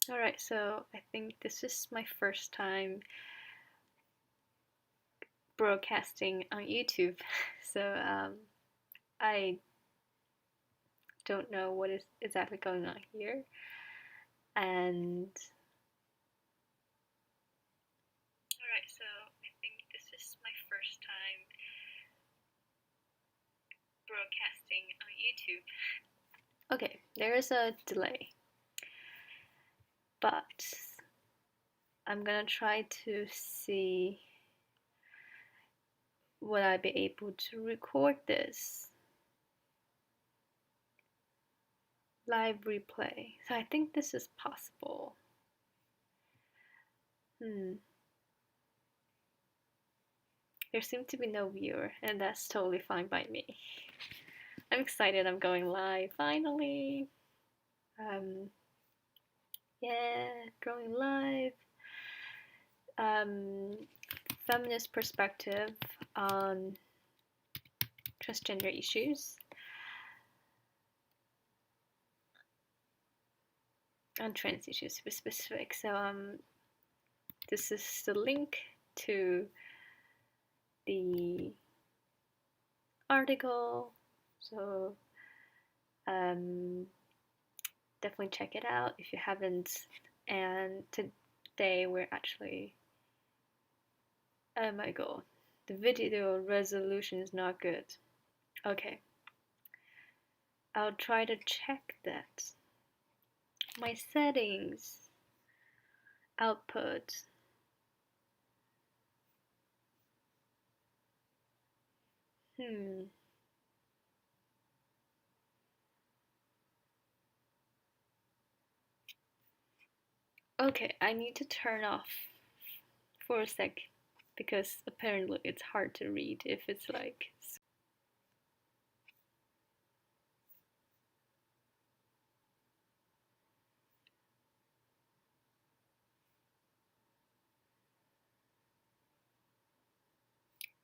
Alright, so I think this is my first time broadcasting on YouTube. So I don't know what is exactly going on here. And alright, so I think this is my first time broadcasting on YouTube. Okay, there is a delay, but I'm gonna try to see would I be able to record this live replay. So I think this is possible. There seems to be no viewer, and that's totally fine by me. I'm excited I'm going live, finally! Yeah, going live. Feminist perspective on transgender issues. On trans issues to be specific. So this is the link to the article, so definitely check it out if you haven't. And today we're actually, oh my god, the video resolution is not good. Okay, I'll try to check that. My settings, output, Okay, I need to turn off for a sec because apparently it's hard to read if it's like.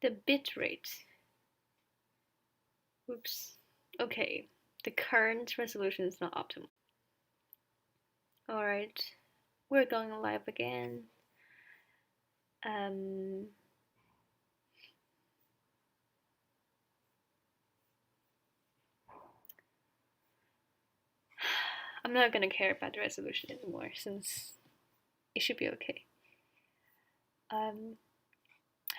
The bitrate. Oops. Okay, the current resolution is not optimal. Alright, we're going live again. I'm not gonna care about the resolution anymore since it should be okay.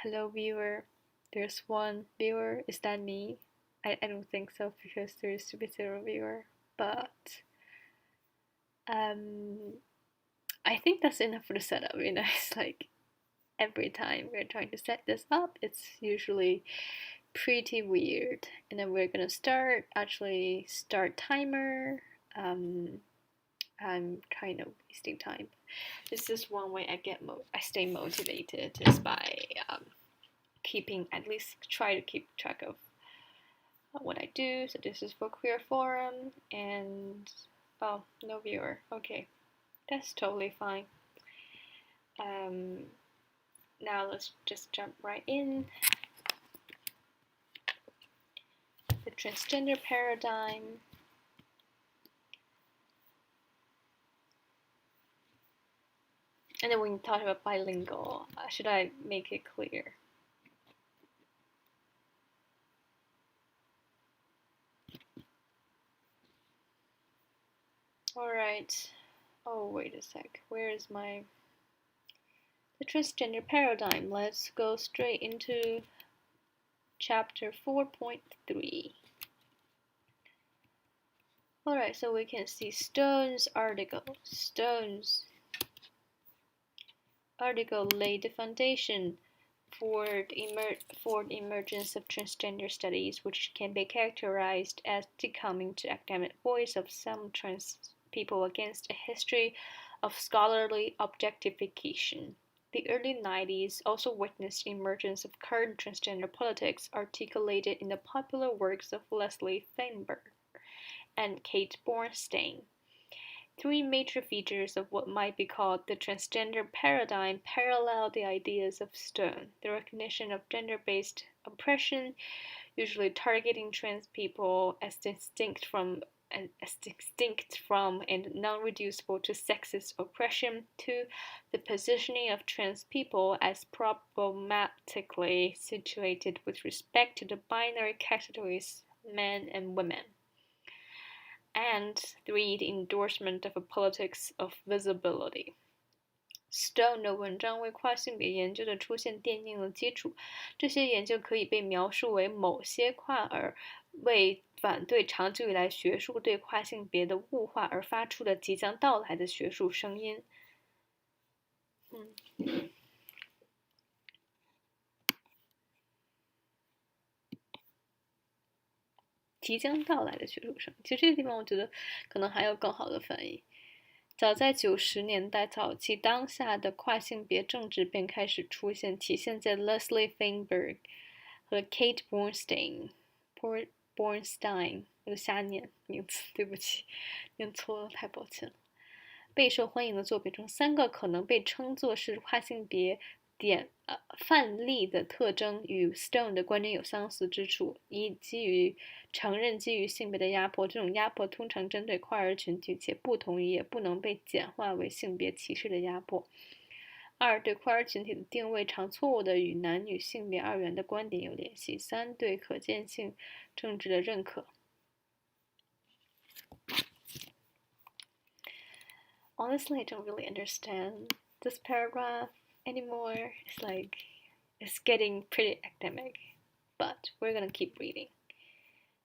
Hello viewer. There's one viewer. Is that me? I don't think so because there used to be 0 viewer, but I think that's enough for the setup. You know, it's like every time we're trying to set this up, it's usually pretty weird. And then we're gonna start timer. I'm kind of wasting time. This is one way I stay motivated is by try to keep track of what I do. So this is for Queer Forum, and oh, no viewer. Okay, that's totally fine. Now let's just jump right in. The transgender paradigm. And then when we talk about bilingual, should I make it clear? Alright. Oh, wait a sec. Where is the transgender paradigm? Let's go straight into chapter 4.3. Alright, so we can see Stone's article. Stone's article laid the foundation for the emergence of transgender studies, which can be characterized as the coming to academic voice of some trans people against a history of scholarly objectification. The early 90s also witnessed the emergence of current transgender politics articulated in the popular works of Leslie Feinberg and Kate Bornstein. 3 major features of what might be called the transgender paradigm parallel the ideas of Stone: the recognition of gender-based oppression, usually targeting trans people as distinct from as distinct from and non-reducible to sexist oppression, to the positioning of trans people as problematically situated with respect to the binary categories men and women. And 3. The endorsement of a politics of visibility. Stone 的文章为跨性别研究的出现奠定了基础，这些研究可以被描述为某些跨儿为反对长久以来学术对跨性别的物化而发出的即将到来的学术声音。即将到来的学术声音，其实这个地方我觉得可能还有更好的翻译。早在90年代早期，当下的跨性别政治便开始出现，体现在 Leslie Feinberg 和 Kate Bornstein 我的瞎念名字，对不起，念错了，太抱歉了。备受欢迎的作品中，3个可能被称作是跨性别范例的特征与 Stone 的观点有相似之处：一、承认基于性别的压迫，这种压迫通常针对跨儿群体，且不同于也不能被简化为性别歧视的压迫；二、对跨儿群体的定位常错误的与男女性别二元的观点有联系；三、对可见性政治的认可。Honestly, I don't really understand this paragraph anymore. It's getting pretty academic, but we're gonna keep reading.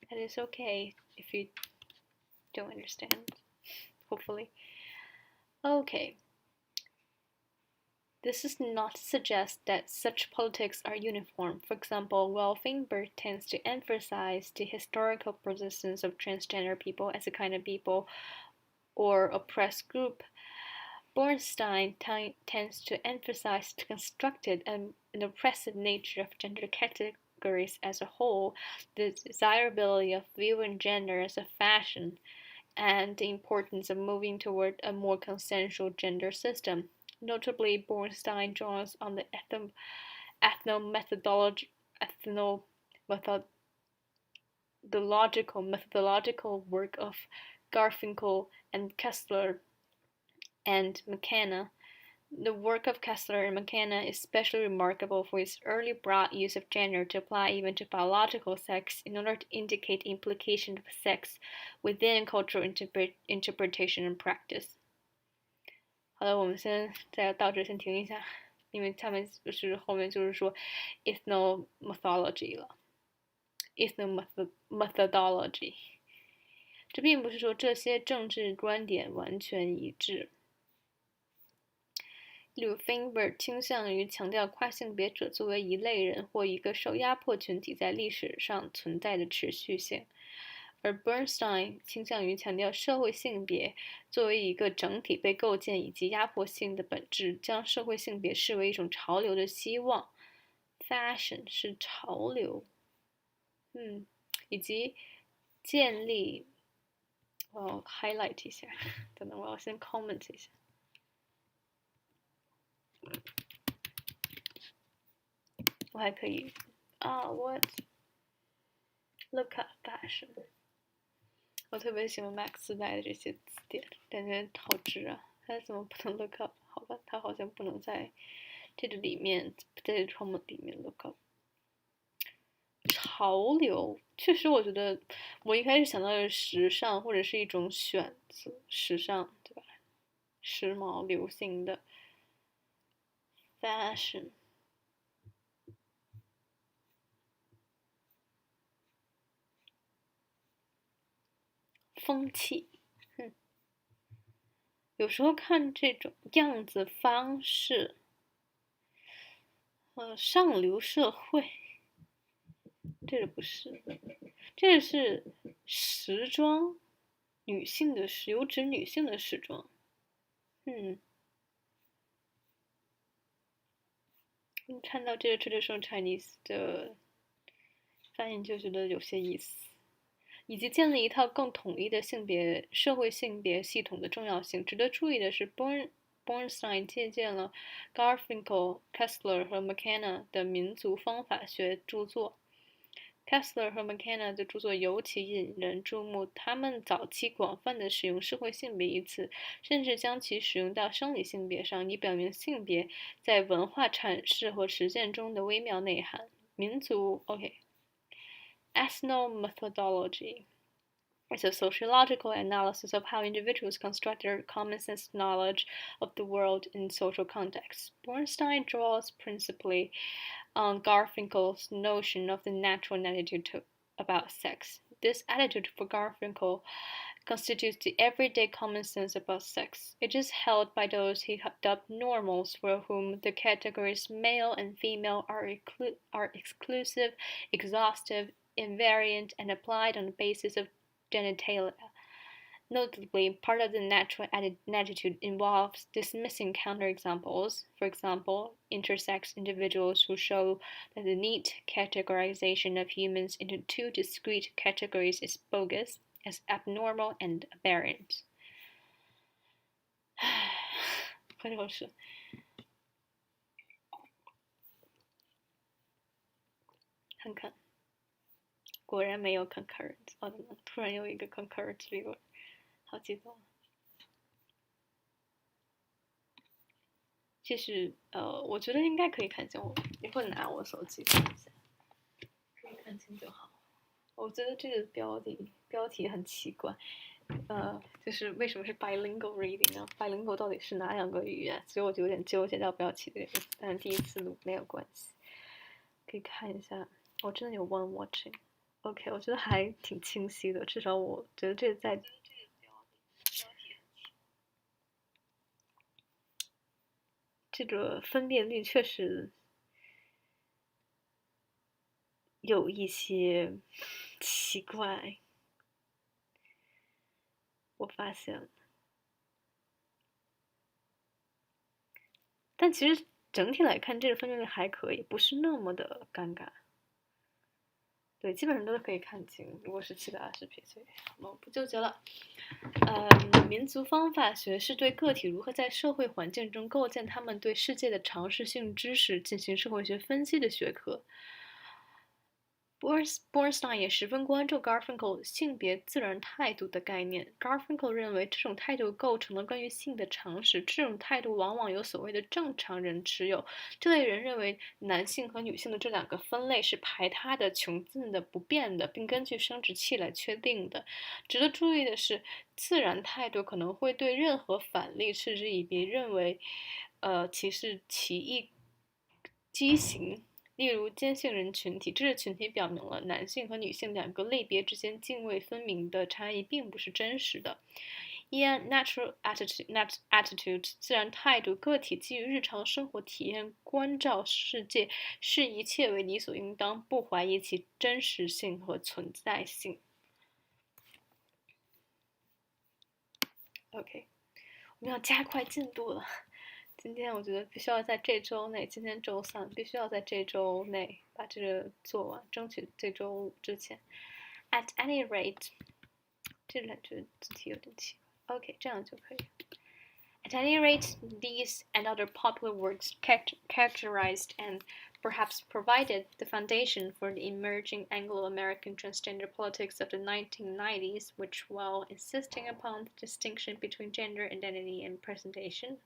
And it's okay if you don't understand, hopefully. Okay. This is not to suggest that such politics are uniform. For example, while Feinberg tends to emphasize the historical persistence of transgender people as a kind of people or oppressed group, Bornstein tends to emphasize the constructed and oppressive nature of gender categories as a whole, the desirability of viewing gender as a fashion, and the importance of moving toward a more consensual gender system. Notably, Bornstein draws on the methodological work of Garfinkel and Kessler and McKenna. The work of Kessler and McKenna is especially remarkable for its early broad use of gender to apply even to biological sex in order to indicate implication of sex within cultural interpretation and practice. 好的，我们再到这先停一下，因为后面就是说 ethnomethodology 了 ，ethnomethodology。这并不是说这些政治观点完全一致。例如 Feinberg 倾向于强调跨性别者作为一类人或一个受压迫群体在历史上存在的持续性，而 Bernstein 倾向于强调社会性别作为一个整体被构建以及压迫性的本质，将社会性别视为一种潮流的希望 ，fashion 是潮流，以及建立，我要 highlight 一下，等等，我要先 comment 一下。我还可以what look up fashion。我特别喜欢 Max 带的这些词典，感觉好直啊。它怎么不能 look up？ 好吧，它好像不能在这个里面，在这个窗口里面 look up。潮流，确实，我觉得我一开始想到的是时尚，或者是一种选择，时尚，对吧？时髦、流行的 fashion。风气，有时候看这种样子方式，上流社会，这个不是，这个是时装，女性的有指女性的时装，看到这个 traditional Chinese 的翻译就觉得有些意思。以及建立一套更统一的社会性别系统的重要性。值得注意的是 ，Bornstein 借鉴了 Garfinkel、Kessler 和 McKenna 的民族方法学著作， Kessler 和 McKenna 的著作尤其引人注目，他们早期广泛地使用社会性别一词，甚至将其使用到生理性别上，以表明性别在文化阐释和实践中的微妙内涵。民族 Ethnomethodology is a sociological analysis of how individuals construct their common-sense knowledge of the world in social contexts. Bornstein draws principally on Garfinkel's notion of the natural attitude about sex. This attitude for Garfinkel constitutes the everyday common sense about sex. It is held by those he dubbed normals, for whom the categories male and female are exclusive, exhaustive, invariant, and applied on the basis of genitalia. Notably, part of the natural attitude involves dismissing counterexamples. For example, intersex individuals who show that the neat categorization of humans into two discrete categories is bogus, as abnormal and aberrant. 回头是看看，果然没有 concurrent。突然有一个 concurrent viewer。好激动！其实我觉得应该可以看清。我一会儿拿我手机看一下，可以看清就好。我觉得这个标题很奇怪，就是为什么是 bilingual reading 呢 ？bilingual 到底是哪两个语言？所以我就有点纠结要不要起这个，但是第一次录没有关系。可以看一下，我真的有 one watching。OK， 我觉得还挺清晰的，至少我觉得这在。这个分辨率确实有一些奇怪，我发现，但其实整体来看，这个分辨率还可以，不是那么的尴尬。对，基本上都是可以看清。如果是720p，所以我不纠结了。民族方法学是对个体如何在社会环境中构建他们对世界的常识性知识进行社会学分析的学科。Bornstein 也十分关注 Garfinkel 性别自然态度的概念。Garfinkel 认为这种态度构成了关于性的常识，这种态度往往有所谓的正常人持有。这类人认为男性和女性的这两个分类是排他的、穷尽的、不变的，并根据生殖器来确定的。值得注意的是，自然态度可能会对任何反例嗤之以鼻，认为其是奇异畸形。例如坚信人群体，这个群体表明了男性和女性两个类别之间泾渭分明的差异并不是真实的。依按 natural attitude 自然态度，个体基于日常生活体验关照世界，视一切为理所应当，不怀疑其真实性和存在性。OK， 我们要加快进度了。今天我觉得必须要在这周内，今天周3，必须要在这周内把这个做完，争取这周5之前。At any rate， 这个感觉字体有点奇怪。OK， 这样就可以。At any rate, these and other popular works characterized and perhaps provided the foundation for the emerging Anglo-American transgender politics of the 1990s, which, while insisting upon the distinction between gender identity and presentation,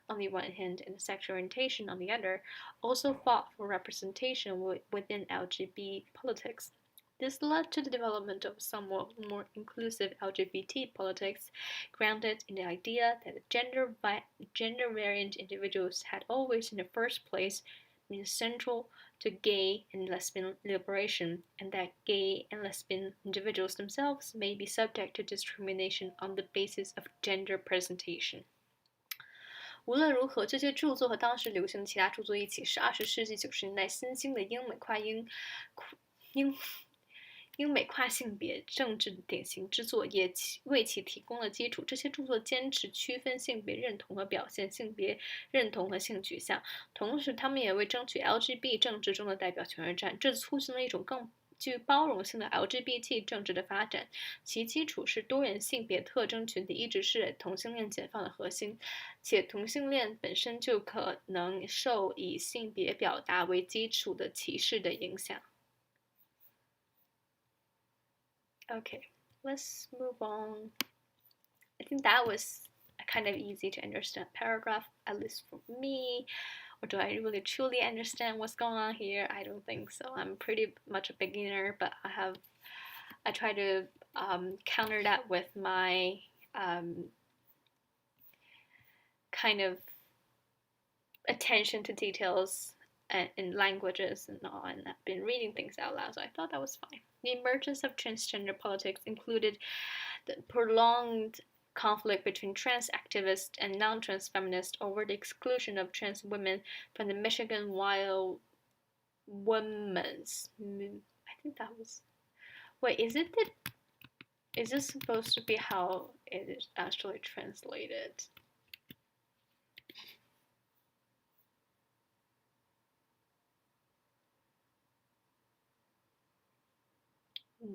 on the one hand, and sexual orientation on the other, also fought for representation within LGBT politics. This led to the development of somewhat more inclusive LGBT politics, grounded in the idea that gender variant individuals had always, in the first place, been central to gay and lesbian liberation, and that gay and lesbian individuals themselves may be subject to discrimination on the basis of gender presentation. 无论如何，这些著作和当时流行的其他著作一起，是20世纪90年代新兴的英美跨性别政治的典型之作，也为其提供了基础。这些著作坚持区分性别认同和表现性别认同和性取向，同时他们也为争取 LGBT 政治中的代表权而战，这促进了一种更具包容性的 LGBT 政治的发展，其基础是多元性别特征群体一直是同性恋解放的核心，且同性恋本身就可能受以性别表达为基础的歧视的影响。Okay, let's move on. I think that was a kind of easy to understand paragraph, at least for me. Or do I really truly understand what's going on here? I don't think so. I'm pretty much a beginner, but I try to counter that with my kind of attention to details in languages and all, and I've been reading things out loud, so I thought that was fine. The emergence of transgender politics included the prolonged conflict between trans activists and non-trans feminists over the exclusion of trans women from the Michigan Wild Women's. I think that was. Wait, is this supposed to be how it is actually translated?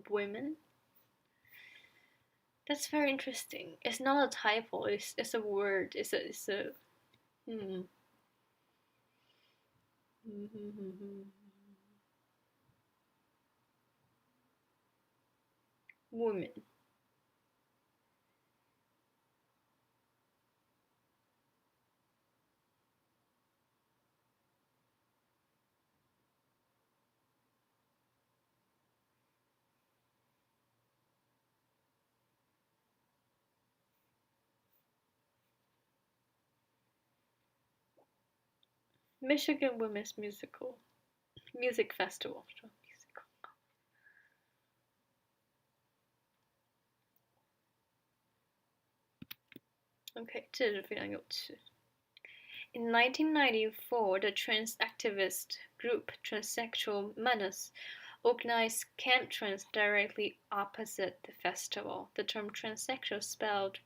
Women? That's very interesting. It's not a typo. It's a word. It's a woman. Michigan Women's Music Festival. OK， 这是非常有趣。In 1994, the trans activist group Transsexual Menace organized camp trans directly opposite the festival. The term transsexual, spelled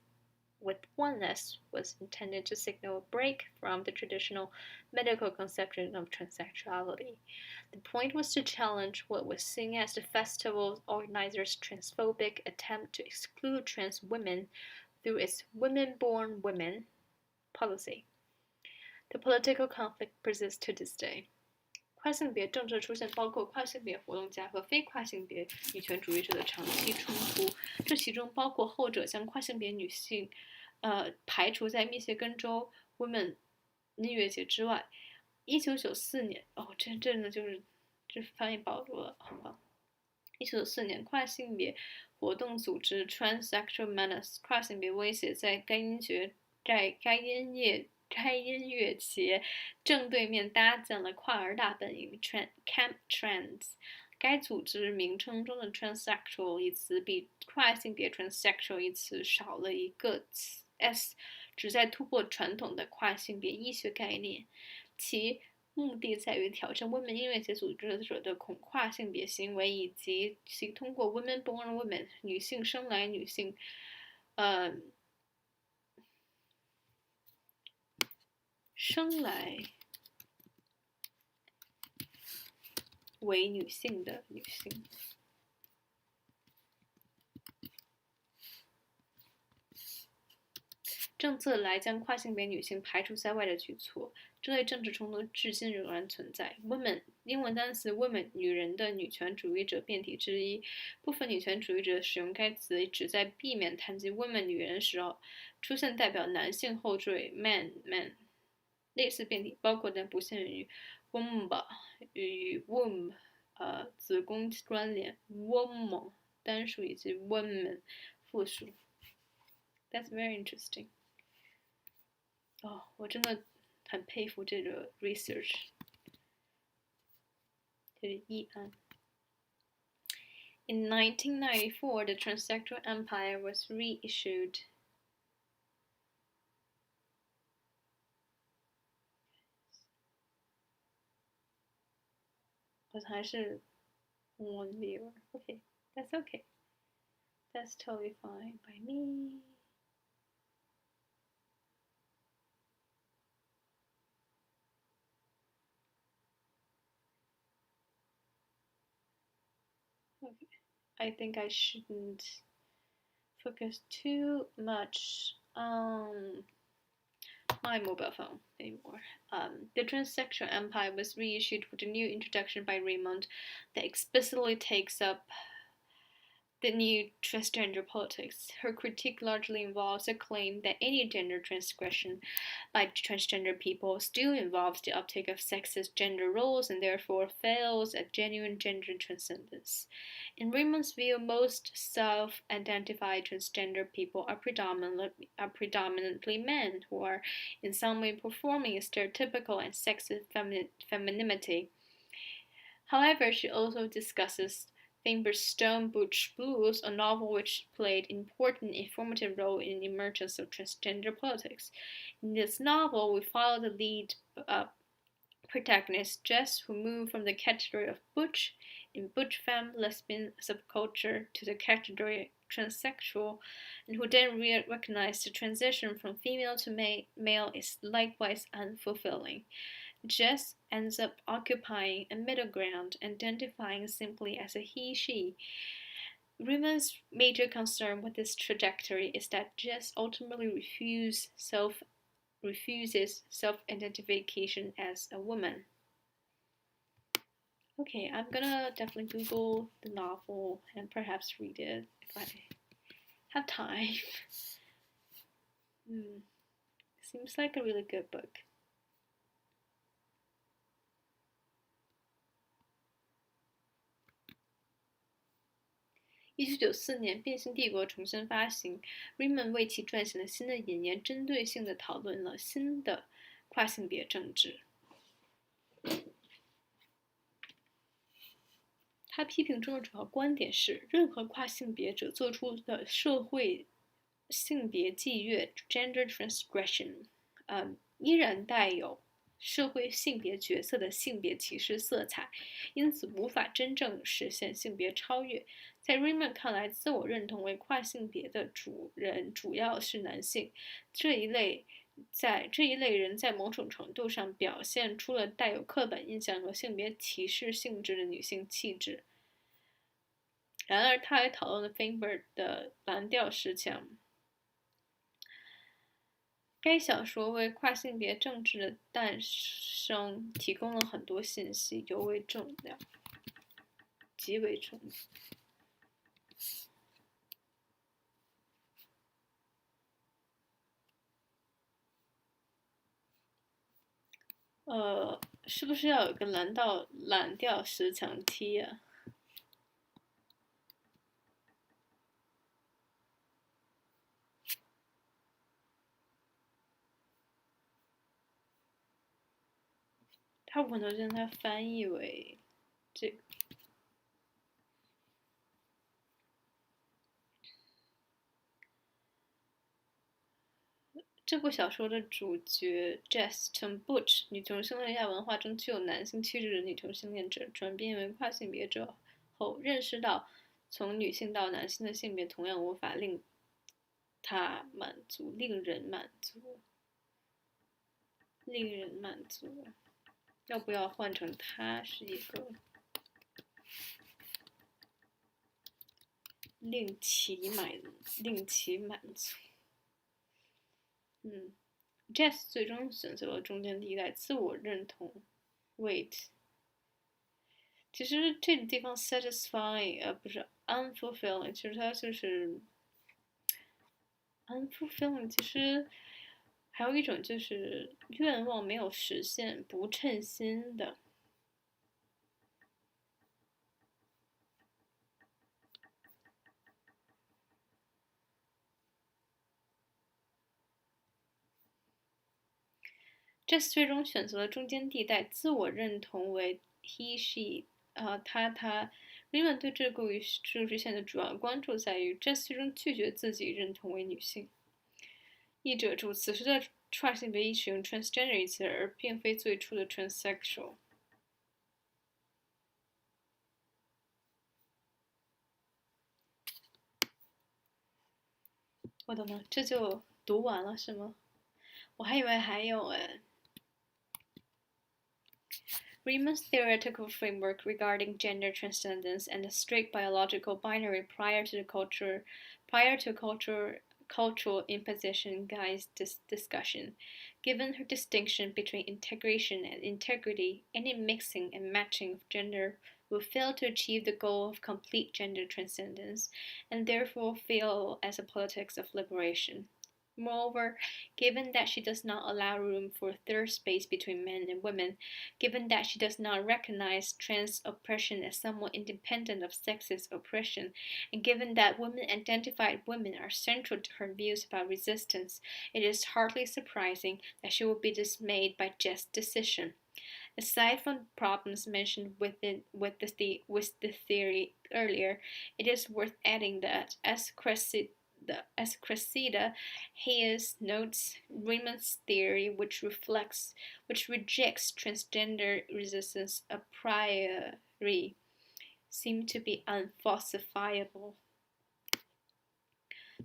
with one S, was intended to signal a break from the traditional medical conception of transsexuality. The point was to challenge what was seen as the festival's organizers' transphobic attempt to exclude trans women through its women-born women policy. The political conflict persists to this day. 跨性别政策出现包括跨性别活动家和非跨性别女权主义者的长期冲突，这其中包括后者将跨性别女性排除在密歇根州 Women 音乐节之外。1994年，这真的就是这翻译暴露了，好吧。1994年，跨性别活动组织 Transsexual Menace 跨性别威胁在该音乐节正对面搭建了跨儿大本营 Camp Trans。该组织名称中的 transsexual 一词比跨性别 transsexual 一词少了一个 s， 旨在突破传统的跨性别医学概念。其目的在于挑战 Women 音乐节组织者的跨性别行为，以及其通过 Women Born Women 女性生来女性，生来为女性的女性。政策来将跨性别女性排除在外的举措，这类政治冲突至今仍然存在。Women 英文单词 women 女人的女权主义者变体之一，部分女权主义者使用该词旨在避免谈及 women 女人时出现代表男性后缀 man。类似变体包括但不限于 womb 与 womb 子宫关联 woman 单数以及 women 复数。That's very interesting. 我真的很佩服这个 research， 这是议案。In 1994, the Transsexual Empire was reissued. 还是 one viewer. Okay, that's okay. That's totally fine by me. Okay, I think I shouldn't focus too much on my mobile phone anymore. The Transsexual Empire was reissued with a new introduction by Raymond that explicitly takes up the new transgender politics. Her critique largely involves a claim that any gender transgression by transgender people still involves the uptake of sexist gender roles and therefore fails at genuine gender transcendence. In Raymond's view, most self-identified transgender people are predominantly men who are in some way performing a stereotypical and sexist femininity. However, she also discusses Finber's Stone Butch Blues, a novel which played an important informative role in the emergence of transgender politics. In this novel, we follow the lead protagonist, Jess, who moved from the category of butch in butch femme lesbian subculture to the category transsexual, and who then recognized the transition from female to male is likewise unfulfilling. Jess ends up occupying a middle ground, identifying simply as a he/she. Raymond's major concern with this trajectory is that Jess ultimately refuses self-identification as a woman. Okay, I'm gonna definitely Google the novel and perhaps read it if I have time. Seems like a really good book. 1994年，《变形帝国》重新发行 ，Raymond 为其撰写了新的引言，针对性地讨论了新的跨性别政治。他批评中的主要观点是，任何跨性别者做出的社会性别僭越 （gender transgression），依然带有社会性别角色的性别歧视色彩，因此无法真正实现性别超越。在 Raymond 看来，自我认同为跨性别的主人主要是男性，这一类人在某种程度上表现出了带有刻板印象和性别歧视性质的女性气质。然而，他还讨论了 Finber 的蓝调思想。该小说为跨性别政治的诞生提供了很多信息，极为重要。是不是要有个蓝调时长梯啊？大部分都将它翻译为这个。这部小说的主角 Jess 从 Butch 女同性恋亚文化中具有男性气质的女同性恋者转变为跨性别者后，认识到从女性到男性的性别同样无法令人满足。要不要换成他是一个令其满足？Jess 最终选择了中间地带，自我认同。Wait， 其实这个地方 satisfying 不是 unfulfilling， 其实它就是 unfulfilling， 其实还有一种就是愿望没有实现，不称心的。Jess 最终选择了中间地带，自我认同为 he/she，他。Raymond 对这个事实线的主要关注在于 Jess 最终拒绝自己认同为女性。译者注：此时的跨性别使用 transgender 一词，而并非最初的 transsexual。我懂了，这就读完了是吗？我还以为还有哎。Raymond's theoretical framework regarding gender transcendence and the strict biological binary prior to cultural imposition guides this discussion. Given her distinction between integration and integrity, any mixing and matching of gender will fail to achieve the goal of complete gender transcendence and therefore fail as a politics of liberation. Moreover, given that she does not allow room for third space between men and women, given that she does not recognize trans oppression as somewhat independent of sexist oppression, and given that women-identified women are central to her views about resistance, it is hardly surprising that she will be dismayed by Jeff's decision. Aside from problems mentioned with the theory earlier, it is worth adding that as Cressida Hayes notes, Raymond's theory, which rejects transgender resistance a priori, seem to be unfalsifiable.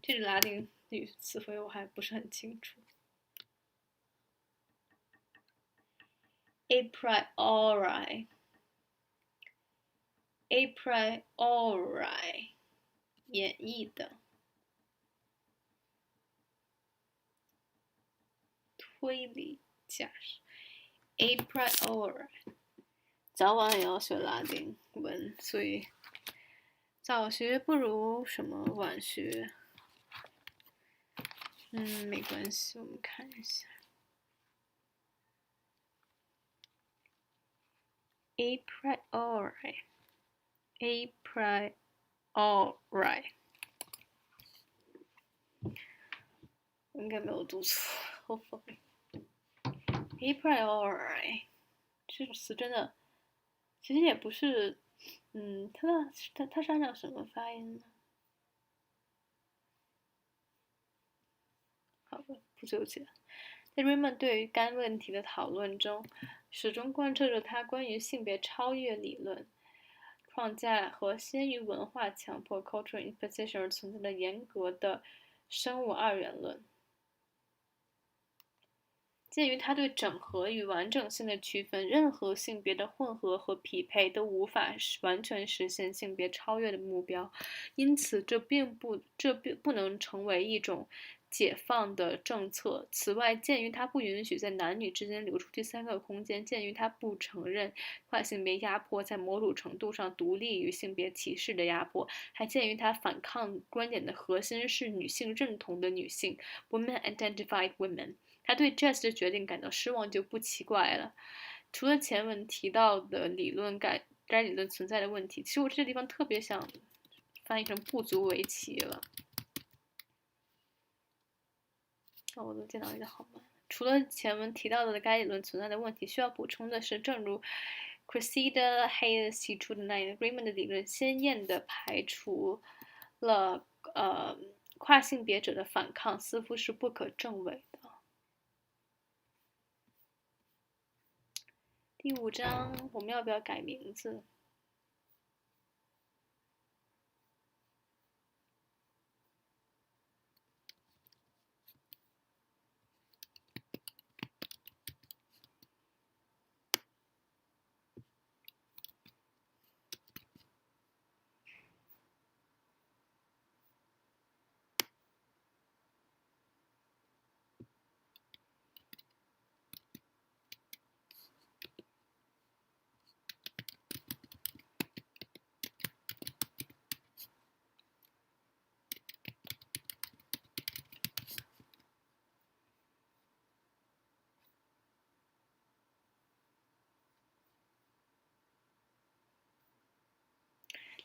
这个拉丁语词汇我还不是很清楚。a priori 演绎的。推理假设 a priori 早晚也要学拉丁文，所以早学不如什么晚学。没关系，我们看一下 a priori 应该没有读错 hopefully a priori 这个词真的其实也不是它是按照什么发音呢？好的，不纠结。在 Raymond 对于该问题的讨论中，始终贯彻着他关于性别超越理论框架和先于文化强迫 cultural imposition 而存在的严格的生物二元论。鉴于他对整合与完整性的区分，任何性别的混合和匹配都无法完全实现性别超越的目标，因此这并不能成为一种解放的政策。此外，鉴于他不允许在男女之间留出第三个空间，鉴于他不承认跨性别压迫在某种程度上独立于性别歧视的压迫，还鉴于他反抗观点的核心是女性认同的女性 （women-identified women）。他对 Jess 的决定感到失望就不奇怪了。除了前文提到的该理论存在的问题，其实我这个地方特别想翻译成不足为奇了。我的电脑有点好慢。除了前文提到的该理论存在的问题，需要补充的是，正如 Cressida Hayes 提出的那样 ，Raymond 的理论鲜艳地排除了跨性别者的反抗，似乎是不可证伪的。第5章，我们要不要改名字？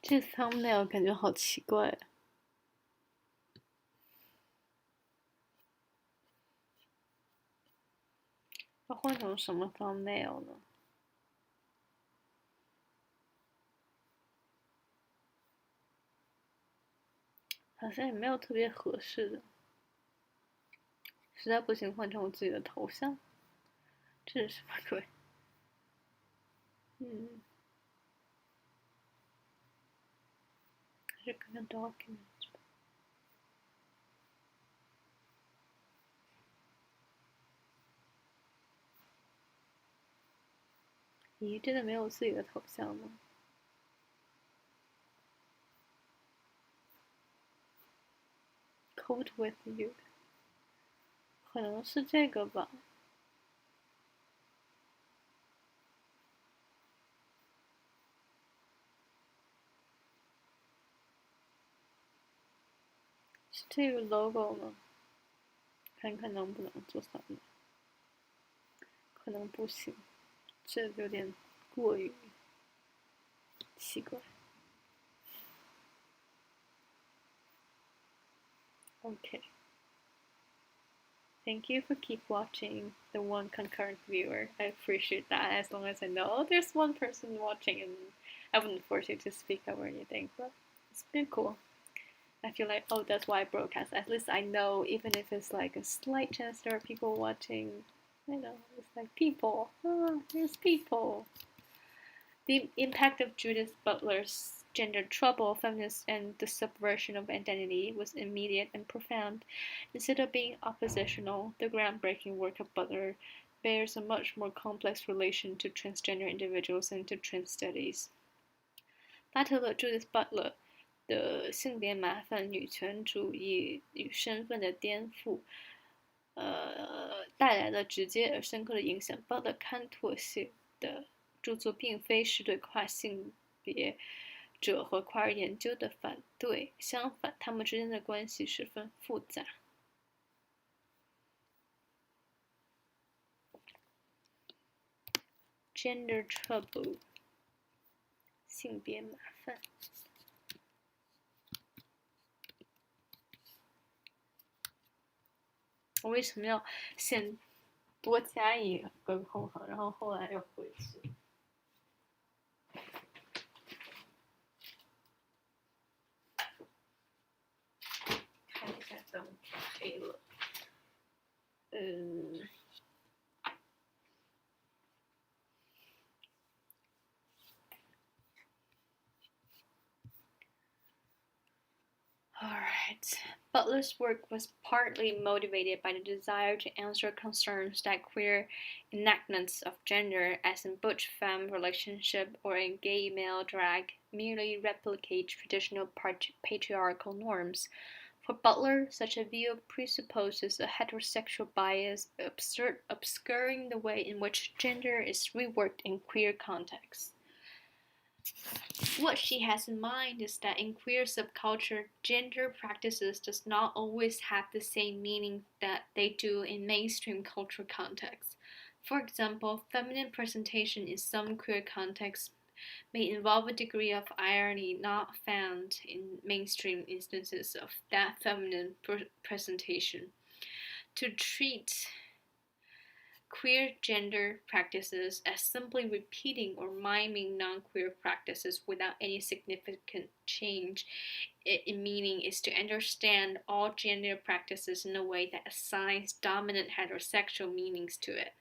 这 thumbnail 感觉好奇怪。要换成什么 thumbnail 呢？好像也没有特别合适的。实在不行，换成我自己的头像。这是什么鬼？还是看看 document 吧。咦，真的没有自己的头像吗？Code with you， 可能是这个吧。是这个 logo 吗？看看能不能做上来，可能不行，这有点过于奇怪。Okay. Thank you for keep watching the one concurrent viewer. I appreciate that as long as I know there's one person watching and I wouldn't force you to speak up or anything, but it's been cool. I feel like, oh, that's why I broadcast. At least I know, even if it's like a slight chance there are people watching, I know, it's like people. There's people. The impact of Judith Butler's gender trouble, feminist, and the subversion of identity was immediate and profound. Instead of being oppositional, the groundbreaking work of Butler bears a much more complex relation to transgender individuals and to trans studies. 巴特勒 Judith Butler 的性别麻烦、女权主义与身份的颠覆，带来了直接而深刻的影响。Butler 开拓性的著作并非是对跨性别者和跨儿研究的反对，相反，他们之间的关系十分复杂。Gender trouble， 性别麻烦。我为什么要先多加一个空行，然后后来又回去？看一下灯黑了。Alright. Butler's work was partly motivated by the desire to answer concerns that queer enactments of gender, as in butch-femme relationship or in gay male drag, merely replicate traditional patriarchal norms. For Butler, such a view presupposes a heterosexual bias, obscuring the way in which gender is reworked in queer contexts. What she has in mind is that in queer subculture, gender practices does not always have the same meaning that they do in mainstream cultural contexts. For example, feminine presentation in some queer contexts may involve a degree of irony not found in mainstream instances of that feminine presentation. To treat queer gender practices as simply repeating or miming non-queer practices without any significant change in meaning is to understand all gender practices in a way that assigns dominant heterosexual meanings to it.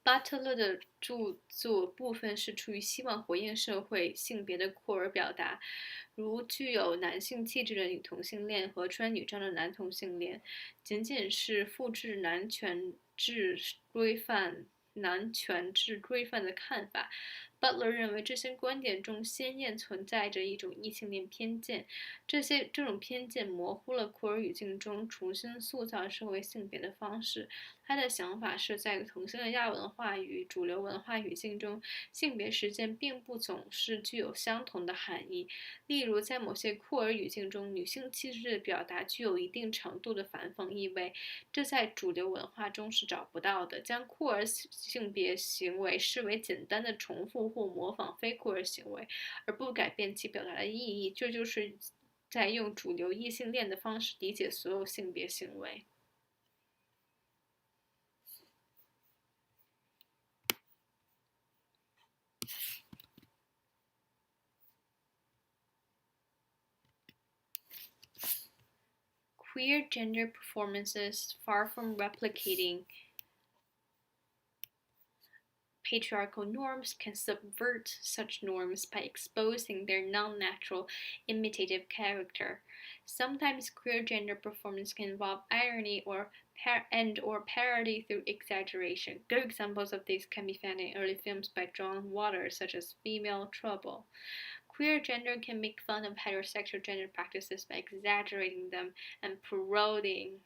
巴特勒的著作部分是出于希望回应社会性别的酷儿表达，如具有男性气质的女同性恋和穿女装的男同性恋，仅仅是复制男权制规范的看法。Butler 认为这些观点中鲜艳存在着一种异性恋偏见，这种偏见模糊了酷儿语境中重新塑造社会性别的方式。他的想法是在同性恋亚文化与主流文化语境中，性别实践并不总是具有相同的含义。例如，在某些酷儿语境中，女性气质的表达具有一定程度的反讽意味，这在主流文化中是找不到的。将酷儿性别行为视为简单的重复或模仿非酷儿行为，而不改变其表达的意义，这就是在用主流异性恋的方式理解所有性别行为。Queer gender performances, far from replicating patriarchal norms, can subvert such norms by exposing their non-natural, imitative character. Sometimes queer gender performance can involve irony or parody through exaggeration. Good examples of this can be found in early films by John Waters, such as Female Trouble. Queer gender can make fun of heterosexual gender practices by exaggerating them and parodying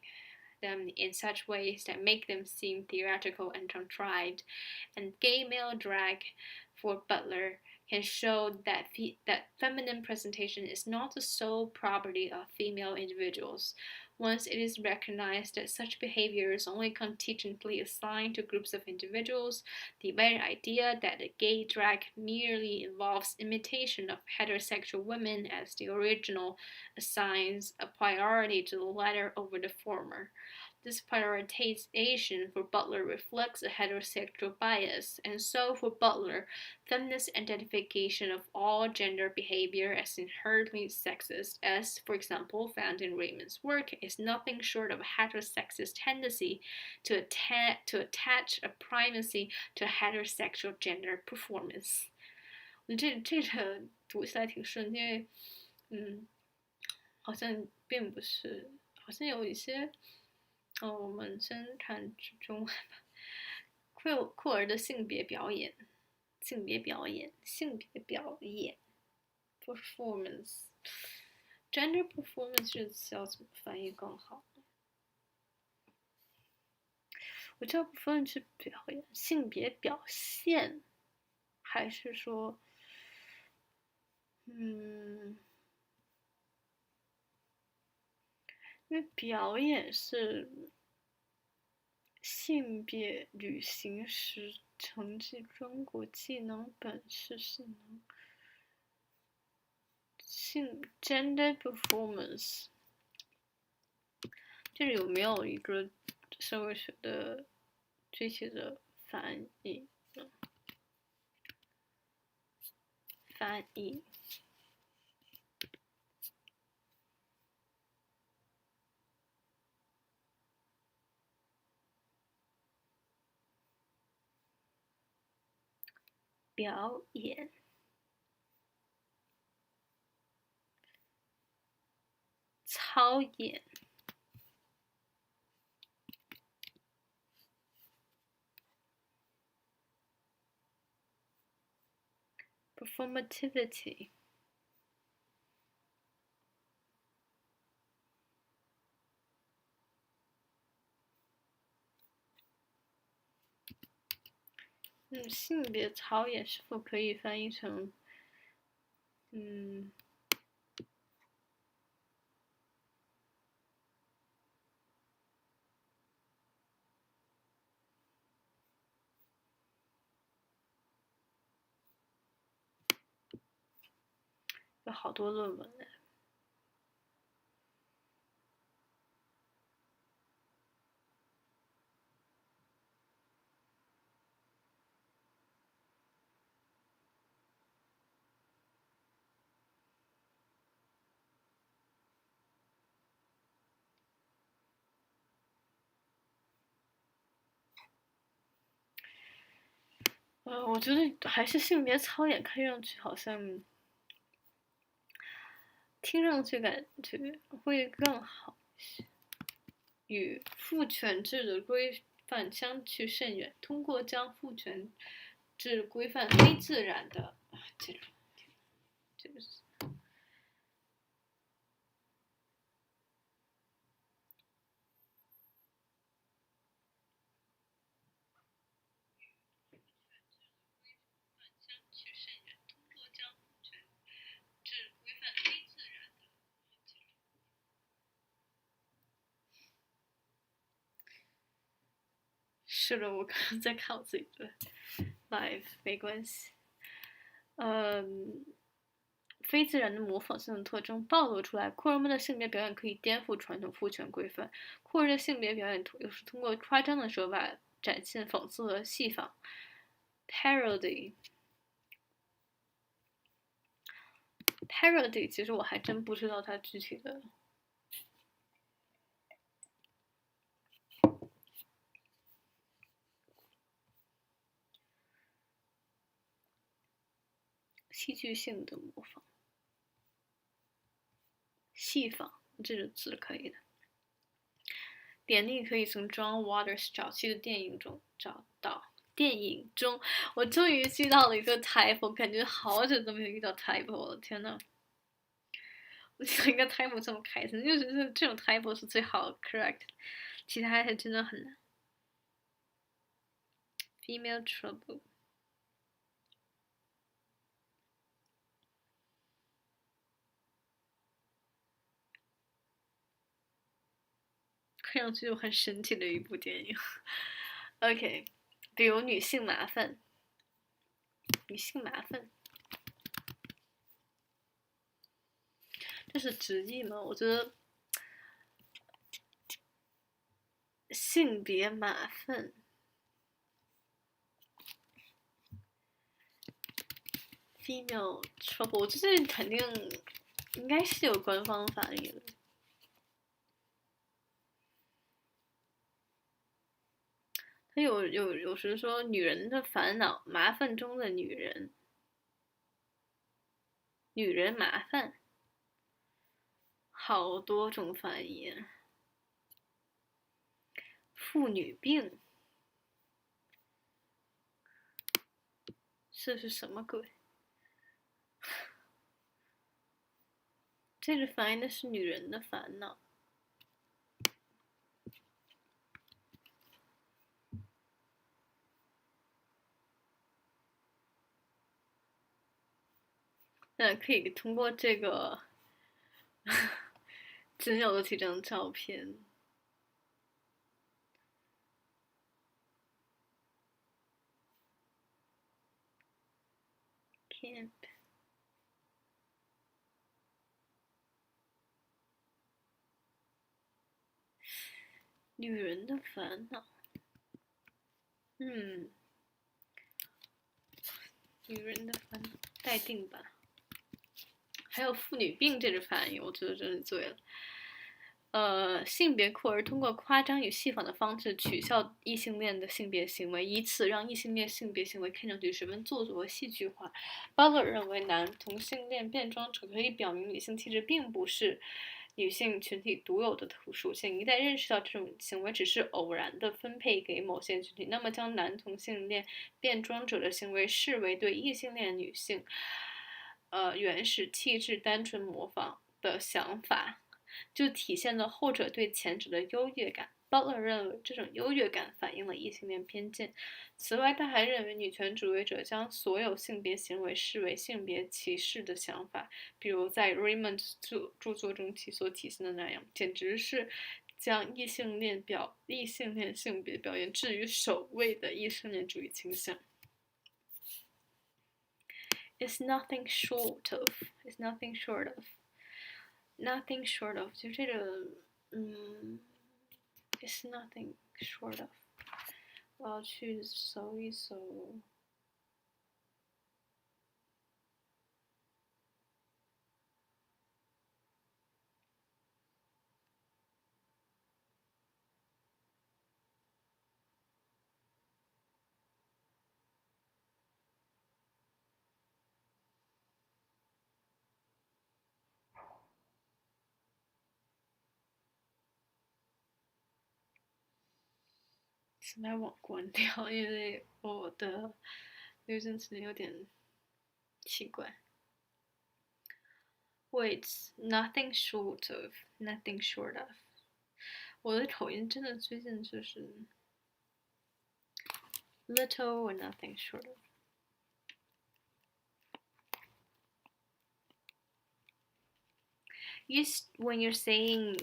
them in such ways that make them seem theatrical and contrived. And gay male drag, for Butler, can show that feminine presentation is not the sole property of female individuals. Once it is recognized that such behavior is only contingently assigned to groups of individuals, the very idea that the gay drag merely involves imitation of heterosexual women as the original assigns a priority to the latter over the former. This prioritization for Butler reflects a heterosexual bias, and so for Butler, feminist identification of all gender behavior as inherently sexist, as, for example, found in Raymond's work, is nothing short of a heterosexist tendency to attach a primacy to heterosexual gender performance. 这个读起来挺顺，因为好像并不是，好像有一些。我们先看中文吧。酷儿的性别表演 performance gender performance 这个词要怎么翻译更好呢？我这部分是表演性别表现，还是说因为表演是性别履行时成绩中国技能本事性能gender performance 这里有没有一个社会学的具体的翻译呢？翻译表演操演performativity性别操演是否可以翻译成有好多论文呢。我觉得还是性别操演看上去好像听上去感觉会更好一些，与父权制的规范相去甚远。通过将父权制规范非自然的，这个是。是的，我刚刚在看我自己的 live， 没关系。非自然的模仿性的特征暴露出来，酷儿们的性别表演可以颠覆传统父权规范。酷儿的性别表演又是通过夸张的手法展现讽刺和戏仿 ，parody。parody 其实我还真不知道它具体的。戏剧性的模仿，戏仿这个字可以的。典例可以从 John Waters 早期的电影中找到。电影中，我终于遇到了一个 typo， 感觉好久都没有遇到 typo 了，天呐！我觉得应该 typo 这么开心，就是这种 typo 是最好的 correct， 其他还真的很难。Female trouble。看上去就很神奇的一部电影。OK， 比如女性麻烦，这是直译吗？我觉得性别麻烦 ，female trouble， 这肯定应该是有官方翻译的。他有时说女人的烦恼，麻烦中的女人，女人麻烦，好多种翻译。妇女病，这是什么鬼？这个翻译的是女人的烦恼。可以通过这个仅有的几张照片。Camp。女人的烦恼，女人的烦恼，待定吧。还有妇女病这个翻译，我觉得真是醉了。性别酷儿通过夸张与戏仿的方式取笑异性恋的性别行为，以此让异性恋性别行为看上去十分做作和戏剧化。巴勒认为，男同性恋变装者可以表明女性气质并不是女性群体独有的特殊属性。一旦认识到这种行为只是偶然的分配给某些群体，那么将男同性恋变装者的行为视为对异性恋女性原始气质单纯模仿的想法，就体现了后者对前者的优越感。Butler 认为这种优越感反映了异性恋偏见。此外，他还认为女权主义者将所有性别行为视为性别歧视的想法，比如在 Raymond 著作中所体现的那样，简直是将异性恋性别表现置于首位的异性恋主义倾向。It's nothing short of， 就这个，It's nothing short of， 我要去搜一搜。先把网关掉，因为我的邮件词有点奇怪。Wait, nothing short of。我的口音真的最近就是 little or nothing short of。When you're saying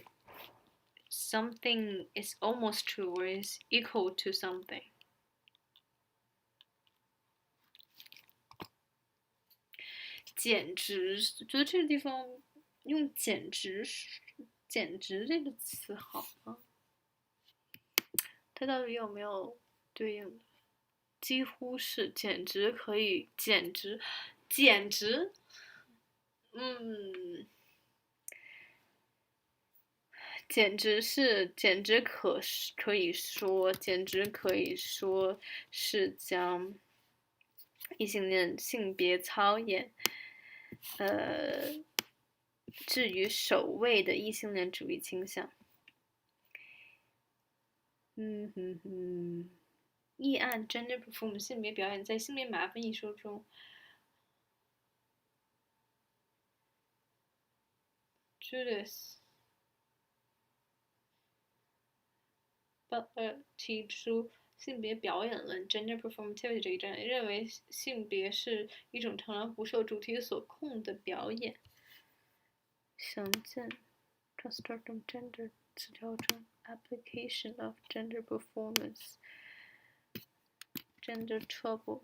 something is almost true or is equal to something， 简直，觉得这个地方用简直这个词好吗？它到底有没有对应的？几乎是，简直可以，简直，简直是，简直可以说是将异性恋性别操演，置于首位的异性恋主义倾向。议案 gender perform 性别表演在性别麻烦一说中。Judith Butler 提出性别表演论 gender performativity 这一章，认为性别是一种常常不受主体所控的表演。详见 transfer gender 词条中 application of gender performance gender trouble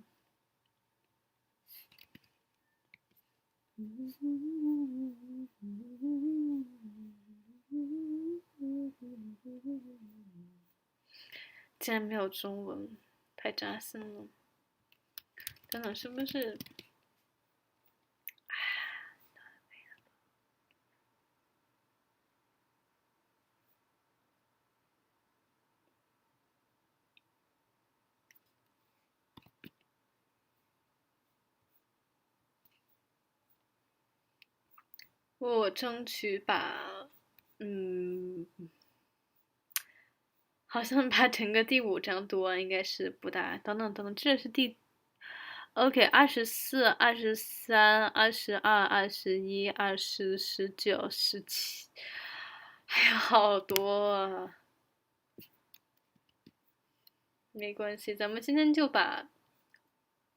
竟然没有中文，太扎心了。等等，是不是？我争取把，好像把整个第5章读完应该是不大。等等等等，这是第 OK，24、23、22、21、20、19、17，还有好多啊。没关系，咱们今天就把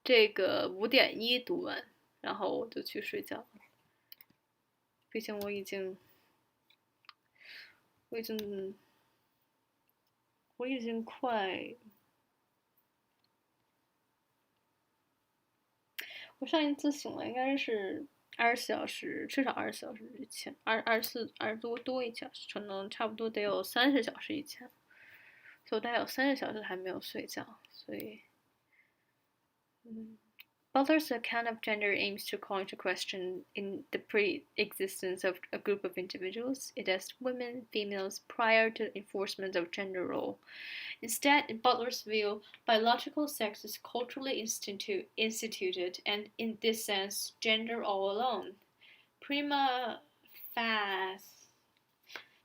这个5.1读完，然后我就去睡觉了。毕竟我已经快。我上一次醒了应该是24小时，至少24小时以前，24多1小时，可能差不多得有30小时以前，所以我大概有30小时还没有睡觉，所以，Butler's account of gender aims to call into question in the pre-existence of a group of individuals. It asks women, females, prior to the enforcement of gender role. Instead, in Butler's view, biological sex is culturally instituted, and in this sense, gender all alone. Prima facie，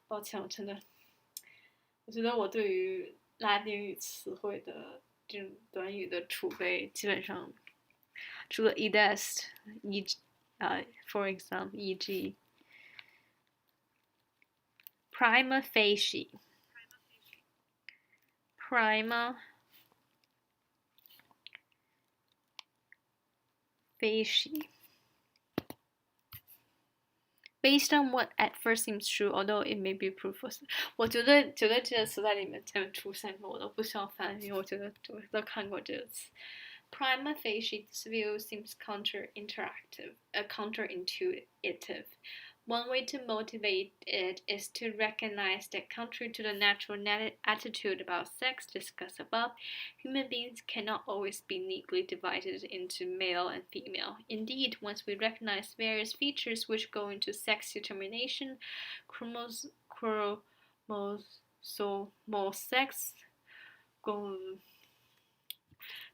抱歉，我觉得我对于拉丁语词汇的这种短语的储备，基本上除了 edest， for example, e.g. prima facie。Prima facie. Based on what at first seems true, although it may be proof of， 我觉得这个词在里面前面出现过，我都不需要翻，因为我觉得我都看过这个词。Prima facie, this view seems counterintuitive. One way to motivate it is to recognize that contrary to the natural attitude about sex discussed above, human beings cannot always be neatly divided into male and female. Indeed, once we recognize various features which go into sex determination, chromosomal sex,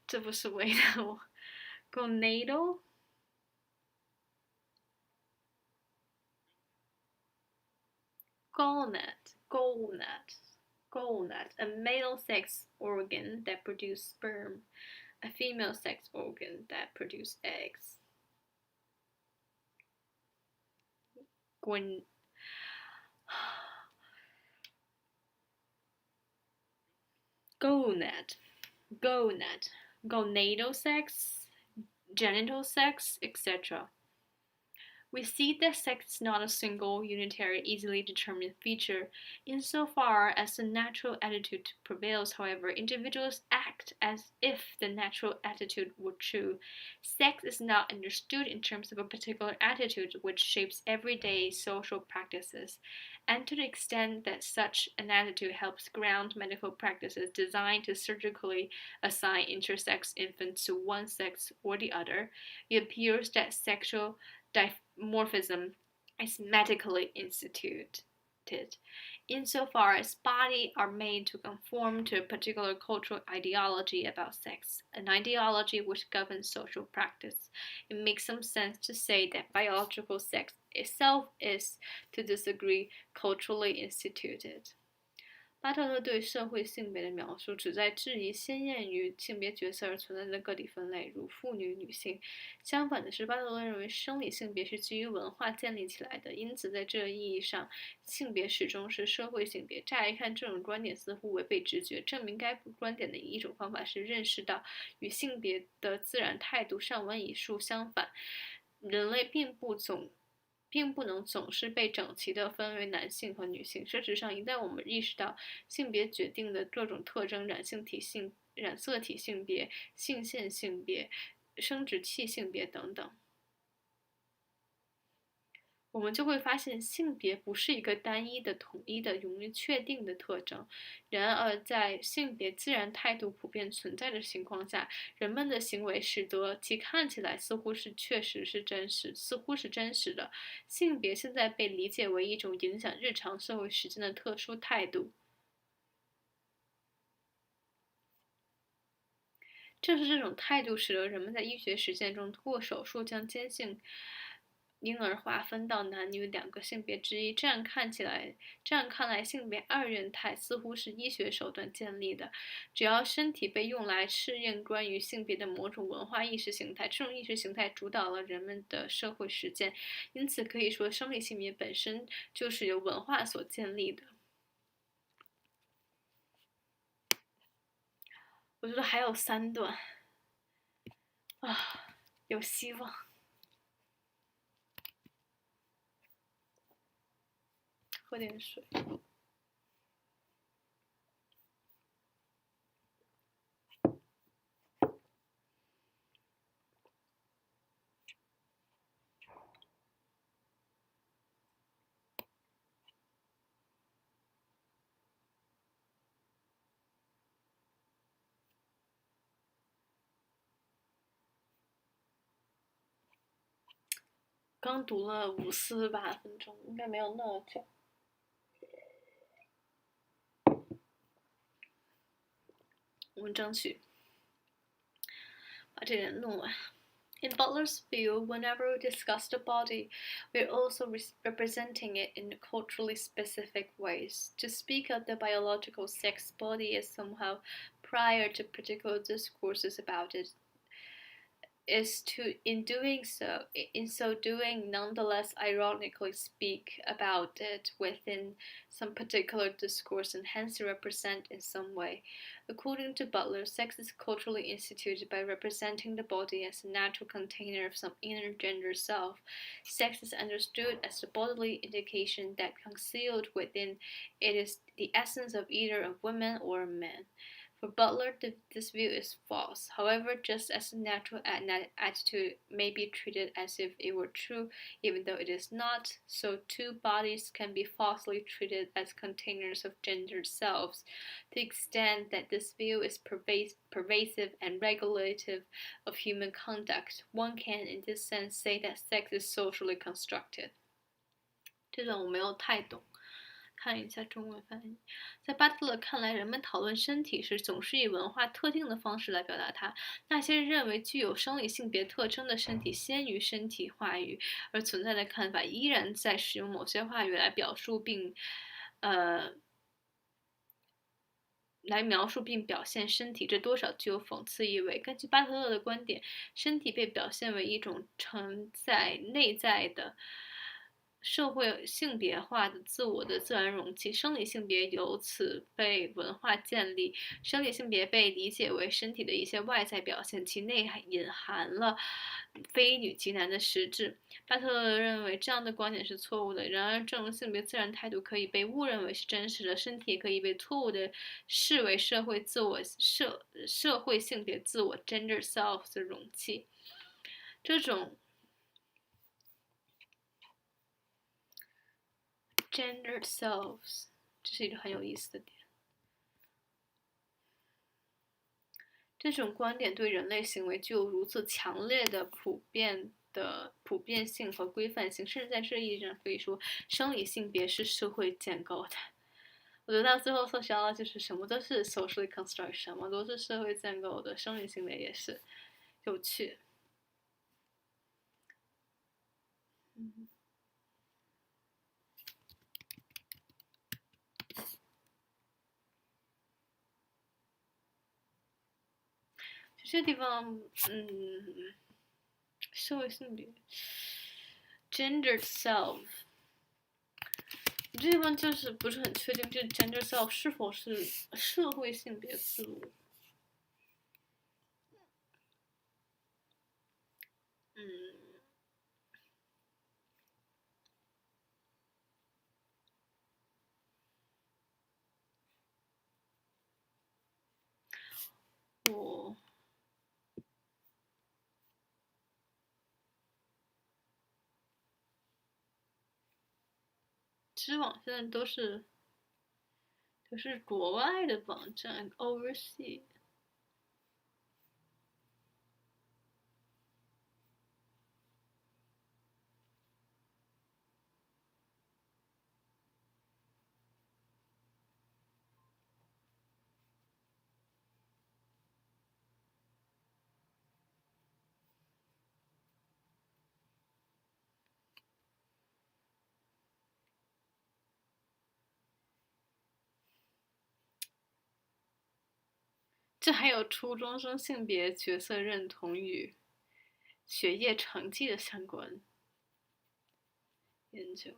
这不是为难我 gonadal gonad, a male sex organ that produces sperm, a female sex organ that produces eggs. Gonad, gonadal sex, genital sex, etc. We see that sex is not a single, unitary, easily determined feature. Insofar as the natural attitude prevails, however, individuals act as if the natural attitude were true. Sex is not understood in terms of a particular attitude which shapes everyday social practices. And to the extent that such an attitude helps ground medical practices designed to surgically assign intersex infants to one sex or the other, it appears that sexual dimorphism is medically instituted. Insofar as bodies are made to conform to a particular cultural ideology about sex, an ideology which governs social practice, it makes some sense to say that biological sex itself is, to this degree, culturally instituted. 巴特勒对社会性别的描述旨在质疑鲜艳于性别角色而存在的个体分类，如妇女、女性。相反的是，巴特勒认为生理性别是基于文化建立起来的，因此在这个意义上，性别始终是社会性别。乍一看，这种观点似乎违背直觉。证明该观点的一种方法是认识到与性别的自然态度上文以述相反，人类并不总并不能总是被整齐地分为男性和女性。事实上，一旦我们意识到性别决定的各种特征，染色体性别、性腺性别、生殖器性别等等，我们就会发现性别不是一个单一的、统一的、容易确定的特征。然而，在性别自然态度普遍存在的情况下，人们的行为使得其看起来似乎是真实的。性别现在被理解为一种影响日常社会实践的特殊态度。正是这种态度使得人们在医学实践中通过手术将间性婴儿划分到男女两个性别之一。这样看来，性别二元态似乎是医学手段建立的。只要身体被用来适应关于性别的某种文化意识形态，这种意识形态主导了人们的社会实践。因此，可以说生理性别本身就是由文化所建立的。我觉得还有3段啊，有希望。喝点水。刚读了58分钟，应该没有那么久。我们争取把这点弄完。In Butler's view, whenever we discuss the body, we are also representing it in culturally specific ways. To speak of the biological sex body as somehow prior to particular discourses about it is to, in so doing, nonetheless ironically speak about it within some particular discourse and hence represent in some way. According to Butler, sex is culturally instituted by representing the body as a natural container of some inner gender self. Sex is understood as the bodily indication that concealed within it is the essence of either a woman or a man. For Butler, this view is false. However, just as a natural attitude may be treated as if it were true, even though it is not, so too bodies can be falsely treated as containers of gender selves. To the extent that this view is pervasive and regulative of human conduct, one can, in this sense, say that sex is socially constructed. 这种我没有太懂。看一下中文翻译。在巴特勒看来，人们讨论身体时总是以文化特定的方式来表达它。那些认为具有生理性别特征的身体先于身体话语而存在的看法，依然在使用某些话语来描述并表现身体，这多少具有讽刺意味。根据巴特勒的观点，身体被表现为一种承载内在的社会性别化的自我的自然容器，生理性别由此被文化建立。生理性别被理解为身体的一些外在表现，其内隐含了非女即男的实质。巴特勒认为这样的观点是错误的。然而，正如性别自然态度可以被误认为是真实的，身体也可以被错误的视为社会性别自我 gender self 的容器。这种gender selves， 这是一个很有意思的点。这种观点对人类行为具有如此强烈的普遍性和规范性，甚至在这意义上可以说，生理性别是社会建构的。我觉得到最后sociology就是什么都是 socially construct， 什么都是社会建构的，生理性别也是，有趣。这地方，社会性别 ，gendered self， 这地方就是不是很确定，这 gender self 是否是社会性别自我？知网现在都是国外的网站 ，overseas。这还有初中生性别角色认同与学业成绩的相关研究。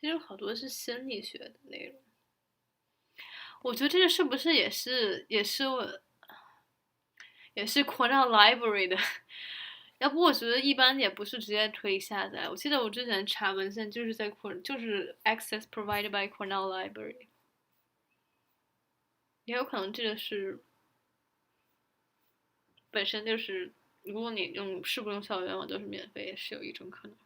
其实有好多是心理学的内容。我觉得这个是不是也是 Cornell Library 的？要不我觉得一般也不是直接可以下载。我记得我之前查文献就是就是 access provided by Cornell Library，也有可能这个是本身就是，如果你是不用校园网都是免费，也是有一种可能。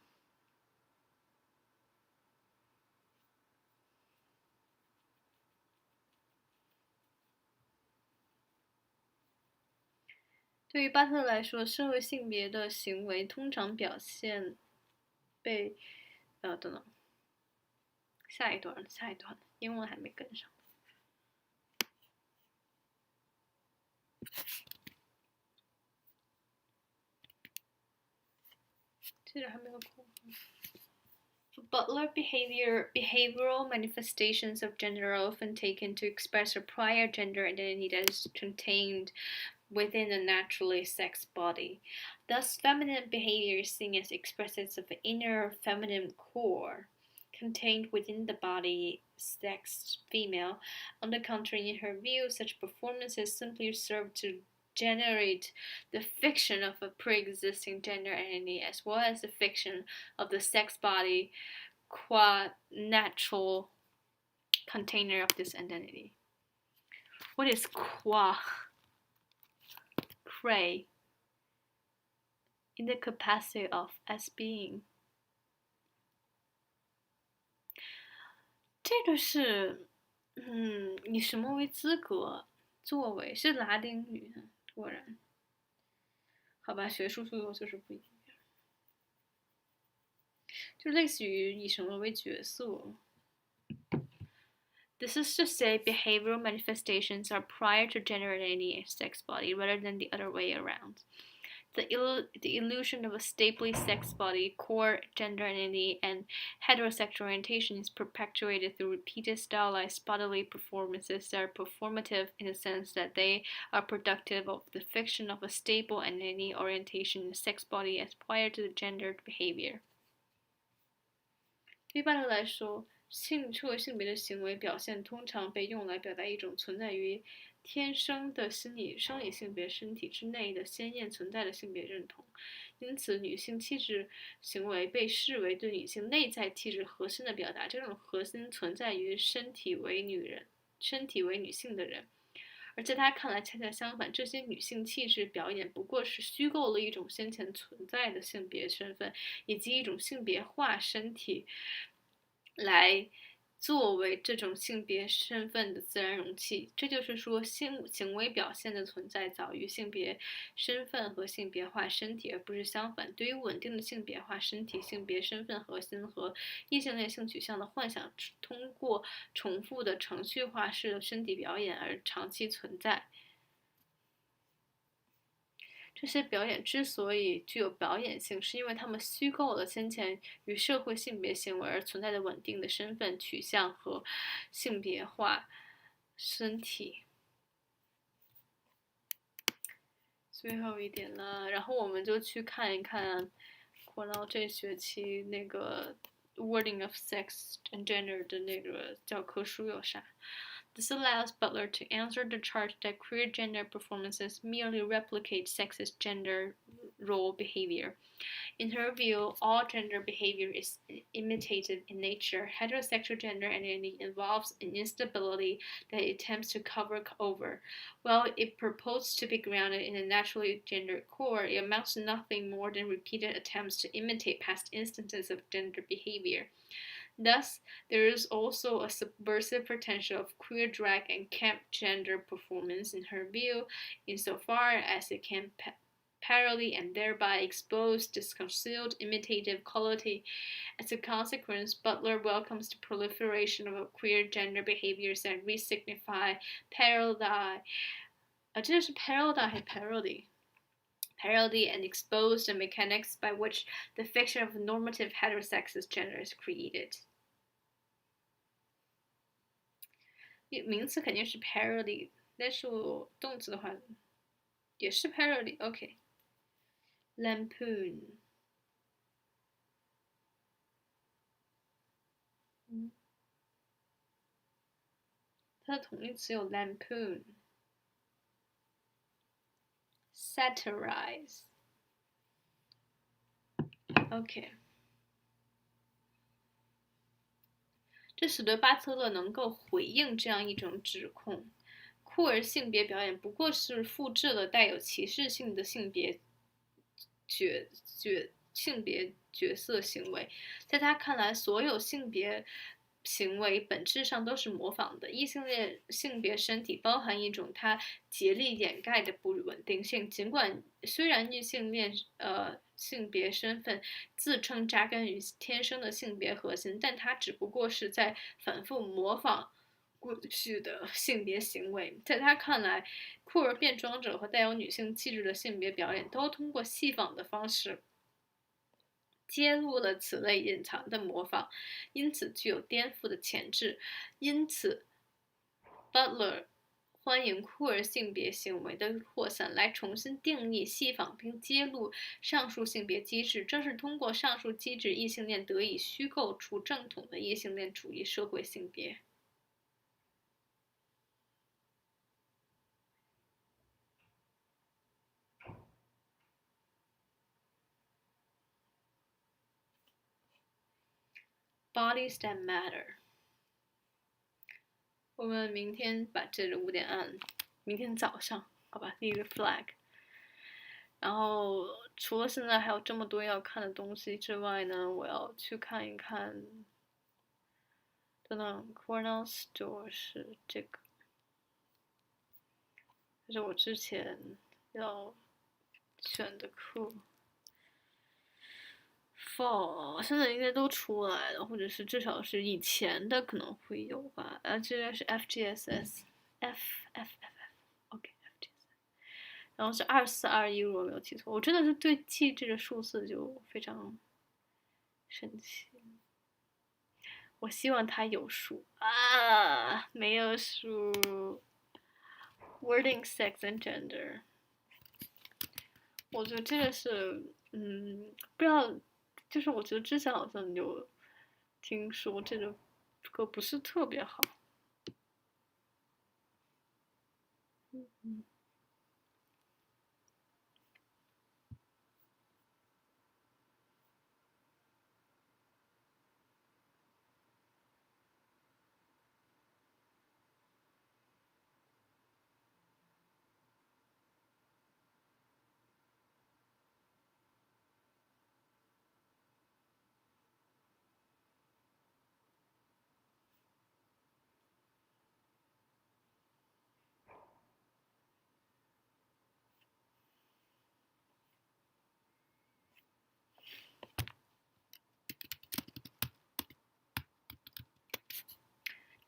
对于巴特勒来说，社会性别的行为通常表现被等等，下一段，英文还没跟上。这点还没有空。Butler behavioral manifestations of gender are often taken to express a prior gender identity that is contained within a naturally sexed body. Thus, feminine behavior is seen as expressions of the inner feminine core contained within the body sexed female. On the contrary, in her view, such performances simply serve to generate the fiction of a pre-existing gender identity as well as the fiction of the sex body qua natural container of this identity. What is qua? Cray in the capacity of as being. 这个是，以什么为资格作为？是拉丁语的，果然。好吧，学术速度就是不一样，就类似于以什么为角色。This is to say, behavioral manifestations are prior to gender identity and sex body, rather than the other way around. The illusion of a stably sex body, core gender identity, and heterosexual orientation is perpetuated through repeated stylized bodily performances that are performative in the sense that they are productive of the fiction of a stable identity, orientation, and sex body as prior to the gendered behavior. 一般来说，社会性别的行为表现通常被用来表达一种存在于天生的生理性别身体之内的鲜艳存在的性别认同，因此女性气质行为被视为对女性内在气质核心的表达。这种核心存在于身体为女性的人，而在他看来恰恰相反，这些女性气质表演不过是虚构了一种先前存在的性别身份，以及一种性别化身体来作为这种性别身份的自然容器。这就是说，行为表现的存在早于性别身份和性别化身体，而不是相反。对于稳定的性别化身体、性别身份核心和异性恋性取向的幻想，通过重复的程序化式的身体表演而长期存在。这些表演之所以具有表演性，是因为他们虚构了先前与社会性别行为而存在的稳定的身份取向和性别化身体。最后一点呢，然后我们就去看一看Cornell这学期那个 Wording of Sex and Gender 的那个教科书有啥。This allows Butler to answer the charge that queer gender performances merely replicate sexist gender role behavior. In her view, all gender behavior is imitative in nature. Heterosexual gender identity involves an instability that it attempts to cover over. While it purports to be grounded in a naturally gendered core, it amounts to nothing more than repeated attempts to imitate past instances of gender behavior. Thus, there is also a subversive potential of queer drag and camp gender performance in her view, insofar as it can parody and thereby expose this concealed imitative quality. As a consequence, Butler welcomes the proliferation of queer gender behaviors that re-signify parody. 这是 parody 还是 parody and expose the mechanics by which the fiction of normative heterosexist gender is created. 名词肯定是 parody， 但是我动词的话也是 parody。OK，lampoon，它的同义词有 lampoon。satirize。OK。这使得巴特勒能够回应这样一种指控：酷儿性别表演不过是复制了带有歧视性的性别角色行为。在他看来，所有性别行为本质上都是模仿的。异性恋性别身体包含一种他竭力掩盖的不稳定性，虽然异性恋性别身份自称扎根于天生的性别核心，但它只不过是在反复模仿过去的性别行为。在他看来，酷儿变装者和带有女性气质的性别表演都通过戏仿的方式揭露了此类隐藏的模仿，因此具有颠覆的潜质。因此 Butler 欢迎酷儿性别行为的扩散，来重新定义、戏仿并揭露上述性别机制。正是通过上述机制，异性恋得以虚构出正统的异性恋主义社会性别。Bodies that matter。我们明天把这个5点按，明天早上，好吧，立个 flag。然后除了现在还有这么多要看的东西之外呢，我要去看一看。等等 ，Cornell Store 是这个，这是我之前要选的课。Fall 现在应该都出来了，或者是至少是以前的可能会有吧。这个是 FGSS，OK，FGSS，然后是2421，如果没有记错。我真的是对记这个数字就非常神奇。我希望它有数啊，没有数。Wording, sex and gender， 我觉得这个是，不知道。就是我觉得之前好像有听说这个歌不是特别好。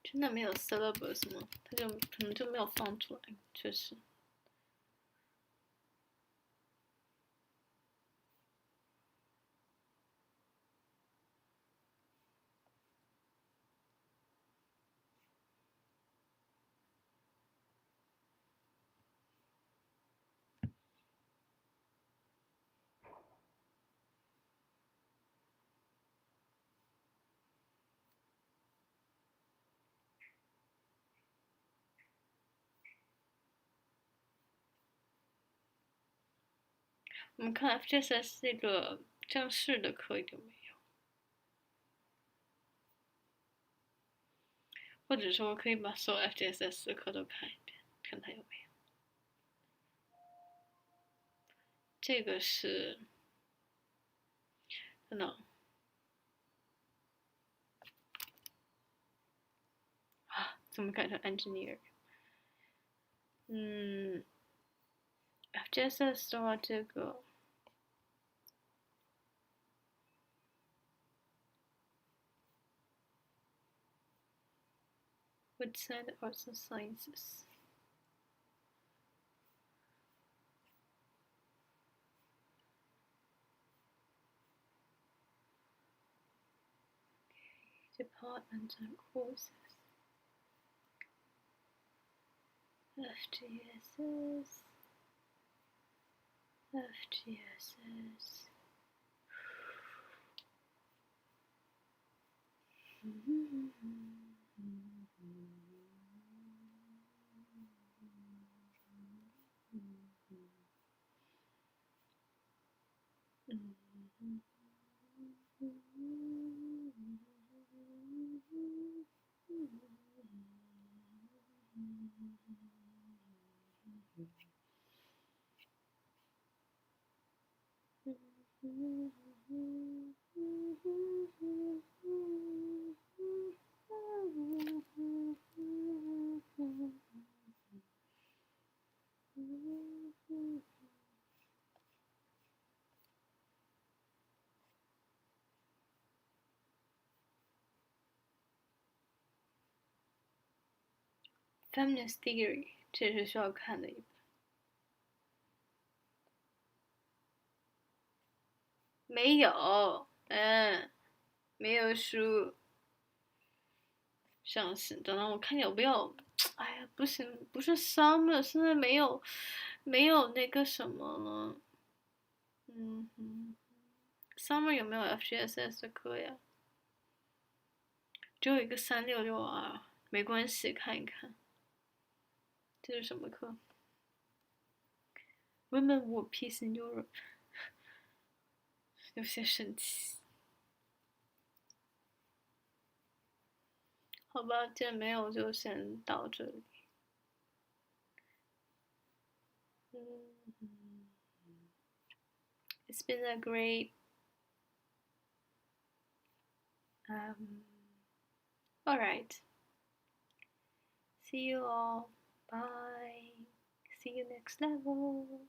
真的没有 syllabus 吗？他就可能就没有放出来，确实。我们看 FGSS 这个正式的课有没有？或者说可以把所有 FGSS 的课都看一遍，看它有没有。这个是，等等啊，怎么改成 engineer？ FGSS 的话，这个。Outside the arts and sciences. Okay, departments and courses. FGSS. FGSS. Feminist theory， 这是需要看的一本。没有，没有书上市。等等，我看有没有。哎呀，不行，不是 summer， 现在没有那个什么了。summer 有没有 FGSS 的课呀？只有一个366R，没关系，看一看。这是什么课 ？Women War Peace in Europe， 有些生气。好吧，既然没有，就先到这里。It's been a great all right. See you all. Bye. See you next level.